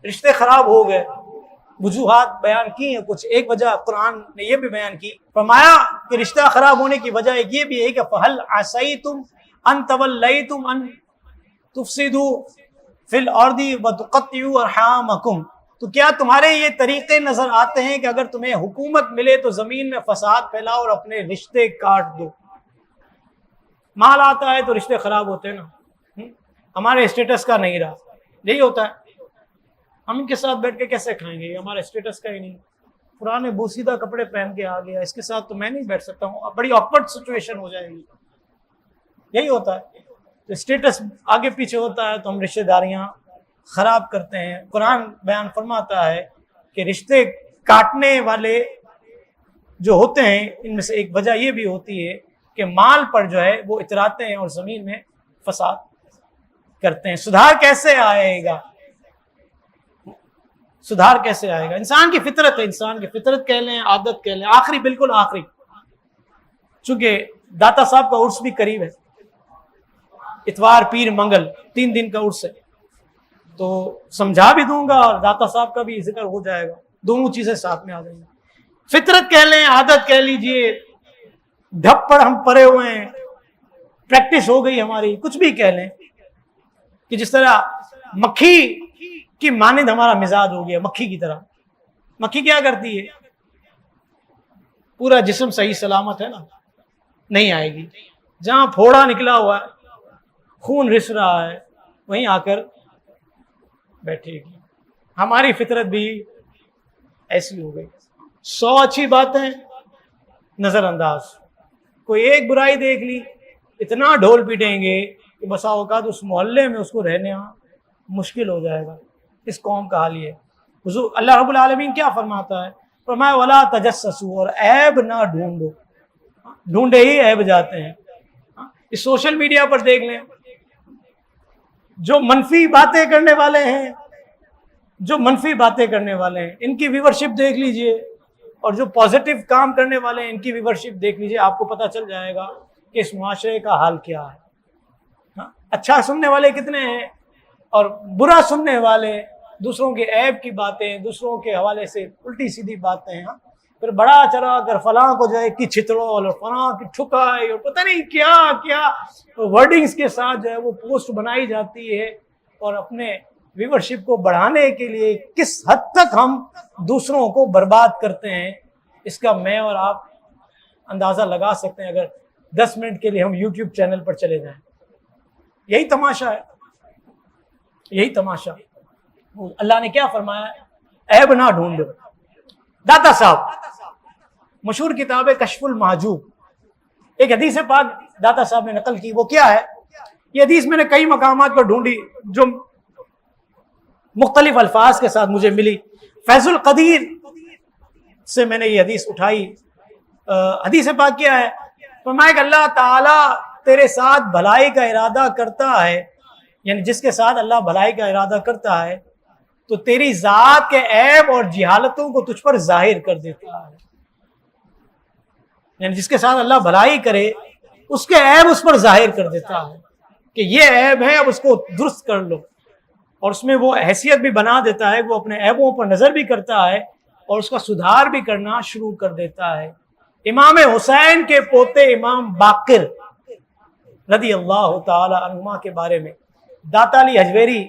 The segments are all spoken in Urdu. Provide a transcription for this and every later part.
رشتے خراب ہو گئے، وجوہات بیان کی ہیں کچھ، ایک وجہ قرآن نے یہ بھی بیان کی، فرمایا کہ رشتہ خراب ہونے کی وجہ ایک یہ بھی ہے کہ فَهَلْ عَسَيْتُمْ أَن تَوَلَّيْتُمْ أَن تُفْسِدُوا فِي الْأَرْضِ وَتُقَطِّعُوا أَرْحَامَكُمْ، تو کیا تمہارے یہ طریقے نظر آتے ہیں کہ اگر تمہیں حکومت ملے تو زمین میں فساد پھیلاؤ اور اپنے رشتے کاٹ دو؟ مال آتا ہے تو رشتے خراب ہوتے ہیں نا، ہمارے اسٹیٹس کا نہیں رہا، یہی ہوتا ہے، ہم ان کے ساتھ بیٹھ کے کیسے کھائیں گے، یہ ہمارے اسٹیٹس کا ہی نہیں، پرانے بوسیدہ کپڑے پہن کے آ گیا، اس کے ساتھ تو میں نہیں بیٹھ سکتا ہوں، بڑی آکورڈ سچویشن ہو جائے گی، یہی ہوتا ہے، اسٹیٹس آگے پیچھے ہوتا ہے تو ہم رشتہ داریاں خراب کرتے ہیں۔ قرآن بیان فرماتا ہے کہ رشتے کاٹنے والے جو ہوتے ہیں ان میں سے ایک وجہ یہ بھی ہوتی ہے کہ مال پر جو ہے وہ اتراتے ہیں اور زمین میں فساد کرتے ہیں۔ سدھار کیسے آئے گا؟ سدھار کیسے آئے گا؟ انسان کی فطرت ہے، انسان کی فطرت کہہ لیں، عادت کہہ لیں، آخری بالکل آخری، چونکہ داتا صاحب کا عرس بھی قریب ہے، اتوار پیر منگل 3 دن کا عرس ہے، تو سمجھا بھی دوں گا اور داتا صاحب کا بھی ذکر ہو جائے گا، دونوں چیزیں ساتھ میں آ جائیں گی۔ فطرت کہہ لیں، عادت کہہ لیجئے، ڈھپ پر ہم پڑے ہوئے ہیں، پریکٹس ہو گئی ہماری، کچھ بھی کہہ لیں، کہ جس طرح مکھی کی مانند ہمارا مزاج ہو گیا، مکھی کی طرح۔ مکھی کیا کرتی ہے؟ پورا جسم صحیح سلامت ہے نا، نہیں آئے گی، جہاں پھوڑا نکلا ہوا ہے، خون رس رہا ہے، وہیں آ کر بیٹھے گی۔ ہماری فطرت بھی ایسی ہو گئی، 100 اچھی باتیں نظر انداز، کوئی ایک برائی دیکھ لی اتنا ڈھول پیٹیں گے کہ بسا اوقات اس محلے میں اس کو رہنا مشکل ہو جائے گا۔ اس قوم کا حال یہ ہے۔ حضور اللہ رب العالمین کیا فرماتا ہے؟ فرمایا وَلَا تَجَسَّسُوا، اور عیب نہ ڈھونڈو، ڈھونڈے ہی عیب جاتے ہیں۔ اس سوشل میڈیا پر دیکھ لیں، جو منفی باتیں کرنے والے ہیں، جو منفی باتیں کرنے والے ہیں، ان کی ویورشپ دیکھ لیجئے، اور جو پازیٹیو کام کرنے والے ہیں ان کی ویورشپ دیکھ لیجئے، آپ کو پتہ چل جائے گا کہ اس معاشرے کا حال کیا ہے۔ اچھا سننے والے کتنے ہیں اور برا سننے والے، دوسروں کے عیب کی باتیں، دوسروں کے حوالے سے الٹی سیدھی باتیں ہیں، پھر بڑا چڑھا کر فلاں کو جو ہے کی چھتڑول اور فلاں کی ٹھکائی اور پتہ نہیں کیا کیا ورڈنگز کے ساتھ جو ہے وہ پوسٹ بنائی جاتی ہے، اور اپنے ویورشپ کو بڑھانے کے لیے کس حد تک ہم دوسروں کو برباد کرتے ہیں، اس کا میں اور آپ اندازہ لگا سکتے ہیں اگر 10 منٹ کے لیے ہم یوٹیوب چینل پر چلے جائیں۔ یہی تماشا ہے، یہی تماشا۔ اللہ نے کیا فرمایا؟ عیب نہ ڈھونڈو۔ داتا صاحب مشہور کتاب ہے کشف المحجوب، ایک حدیث پاک داتا صاحب نے نقل کی، وہ کیا ہے؟ یہ حدیث میں نے کئی مقامات پر ڈھونڈی جو مختلف الفاظ کے ساتھ مجھے ملی، فیض القدیر سے میں نے یہ حدیث اٹھائی۔ حدیث پاک کیا ہے؟ فرمایا کہ اللہ تعالیٰ تیرے ساتھ بھلائی کا ارادہ کرتا ہے، یعنی جس کے ساتھ اللہ بھلائی کا ارادہ کرتا ہے تو تیری ذات کے عیب اور جہالتوں کو تجھ پر ظاہر کر دیتا ہے، یعنی جس کے ساتھ اللہ بھلائی کرے اس کے عیب اس پر ظاہر کر دیتا ہے کہ یہ عیب ہے، اب اس کو درست کر لو، اور اس میں وہ حیثیت بھی بنا دیتا ہے، وہ اپنے عیبوں پر نظر بھی کرتا ہے اور اس کا سدھار بھی کرنا شروع کر دیتا ہے۔ امام حسین کے پوتے امام باقر رضی اللہ تعالی عنہما کے بارے میں داتا علی حجویری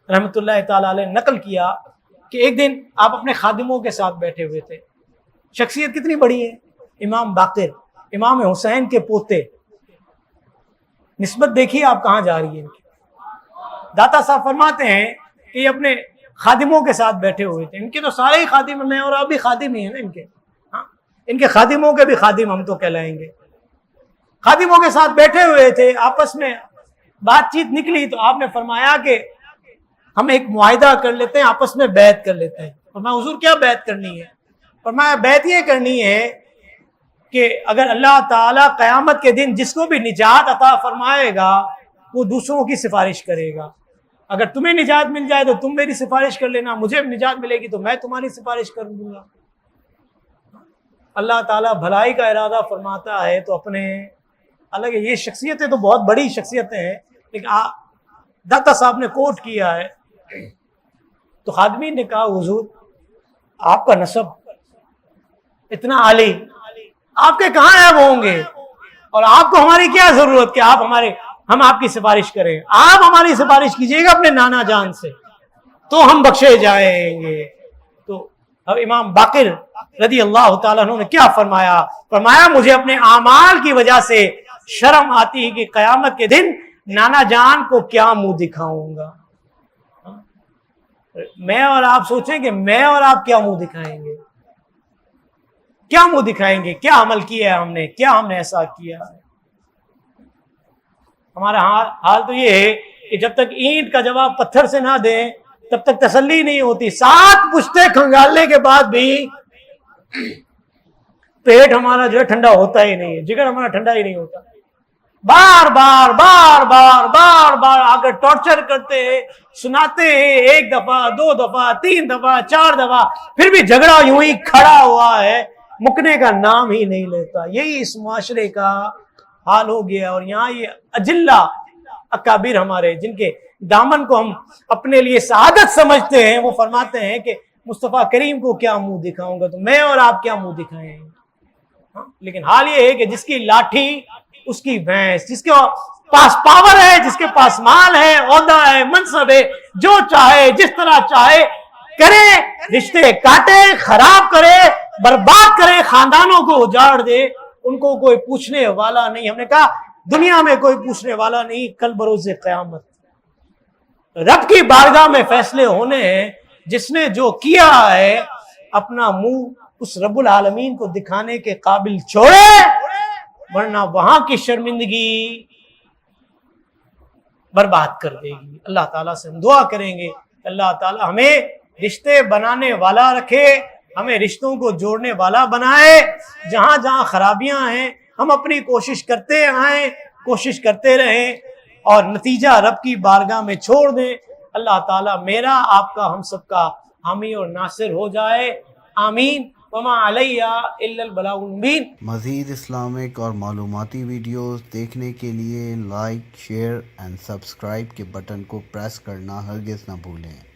رحمۃ اللہ تعالی علیہ نقل کیا کہ ایک دن آپ اپنے خادموں کے ساتھ بیٹھے ہوئے تھے، شخصیت کتنی بڑی ہے، امام باقر، امام حسین کے پوتے، نسبت دیکھیے آپ کہاں جا رہی ہے۔ داتا صاحب فرماتے ہیں کہ یہ اپنے خادموں کے ساتھ بیٹھے ہوئے تھے، ان کے تو سارے ہی خادم، میں اور آپ بھی خادم ہی ہیں نا ان کے، ہاں ان کے خادموں کے بھی خادم ہم تو کہلائیں گے۔ خادموں کے ساتھ بیٹھے ہوئے تھے، آپس میں بات چیت نکلی تو آپ نے فرمایا کہ ہم ایک معاہدہ کر لیتے ہیں، آپس میں بیعت کر لیتے ہیں۔ فرمایا حضور کیا بیعت کرنی ہے؟ فرمایا بیعت یہ کرنی ہے کہ اگر اللہ تعالیٰ قیامت کے دن جس کو بھی نجات عطا فرمائے گا وہ دوسروں کی سفارش کرے گا، اگر تمہیں نجات مل جائے تو تم میری سفارش کر لینا، مجھے نجات ملے گی تو میں تمہاری سفارش کر دوں گا۔ اللہ تعالیٰ بھلائی کا ارادہ فرماتا ہے تو اپنے الگ، یہ شخصیتیں تو بہت بڑی شخصیتیں ہیں، لیکن داتا صاحب نے کوٹ کیا ہے تو خادمین نے کہا حضور آپ کا نسب اتنا عالی، آپ کے کہاں عیب ہوں گے، اور آپ کو ہماری کیا ضرورت کہ ہم آپ کی سفارش کریں، آپ ہماری سفارش کیجئے گا اپنے نانا جان سے تو ہم بخشے جائیں گے۔ تو اب امام باقر رضی اللہ تعالیٰ عنہ نے کیا فرمایا مجھے اپنے اعمال کی وجہ سے شرم آتی ہے کہ قیامت کے دن نانا جان کو کیا منہ دکھاؤں گا۔ میں اور آپ سوچیں کہ میں اور آپ کیا منہ دکھائیں گے، کیا منہ دکھائیں گے، کیا عمل کیا ہے ہم نے، کیا ہم نے ایسا کیا ہے۔ ہمارا حال تو یہ ہے کہ جب تک اینٹ کا جواب پتھر سے نہ دیں تب تک تسلی نہیں ہوتی، 7 پشتے کھنگالنے کے بعد بھی پیٹ ہمارا جو ہے ٹھنڈا ہوتا ہی نہیں ہے، جگر ہمارا ٹھنڈا ہی نہیں ہوتا، بار بار آ کر ٹارچر کرتے ہیں، سناتے ہیں 1 دفعہ 2 دفعہ 3 دفعہ 4 دفعہ، پھر بھی جھگڑا یوں ہی کھڑا ہوا ہے، مکنے کا نام ہی نہیں لیتا۔ یہی اس معاشرے کا حال ہو گیا، اور یہاں یہ اجلہ اکابر ہمارے جن کے دامن کو ہم اپنے لیے سعادت سمجھتے ہیں، وہ فرماتے ہیں کہ مصطفیٰ کریم کو کیا منہ دکھاؤں گا، تو میں اور آپ کیا منہ دکھائیں گے۔ لیکن حال یہ ہے کہ جس کی لاٹھی اس کی بھینس، جس کے پاس پاور ہے، جس کے پاس مال ہے، عہدہ ہے، منصب ہے، جو چاہے جس طرح چاہے کرے، رشتے کاٹے، خراب کرے، برباد کرے، خاندانوں کو اجاڑ دے، ان کو کوئی پوچھنے والا نہیں۔ ہم نے کہا دنیا میں کوئی پوچھنے والا نہیں، کل بروز قیامت رب کی بارگاہ میں فیصلے ہونے ہیں۔ جس نے جو کیا ہے اپنا منہ اس رب العالمین کو دکھانے کے قابل چھوڑے، ورنہ وہاں کی شرمندگی برباد کر دے گی۔ اللہ تعالیٰ سے ہم دعا کریں گے اللہ تعالیٰ ہمیں رشتے بنانے والا رکھے، ہمیں رشتوں کو جوڑنے والا بنائے۔ جہاں جہاں خرابیاں ہیں ہم اپنی کوشش کرتے آئیں، کوشش کرتے رہیں، اور نتیجہ رب کی بارگاہ میں چھوڑ دیں۔ اللہ تعالیٰ میرا آپ کا ہم سب کا حامی اور ناصر ہو جائے، آمین۔ وما علیہ الا البلاغ المبین۔ مزید اسلامک اور معلوماتی ویڈیوز دیکھنے کے لیے لائک، شیئر اینڈ سبسکرائب کے بٹن کو پریس کرنا ہرگز نہ بھولیں۔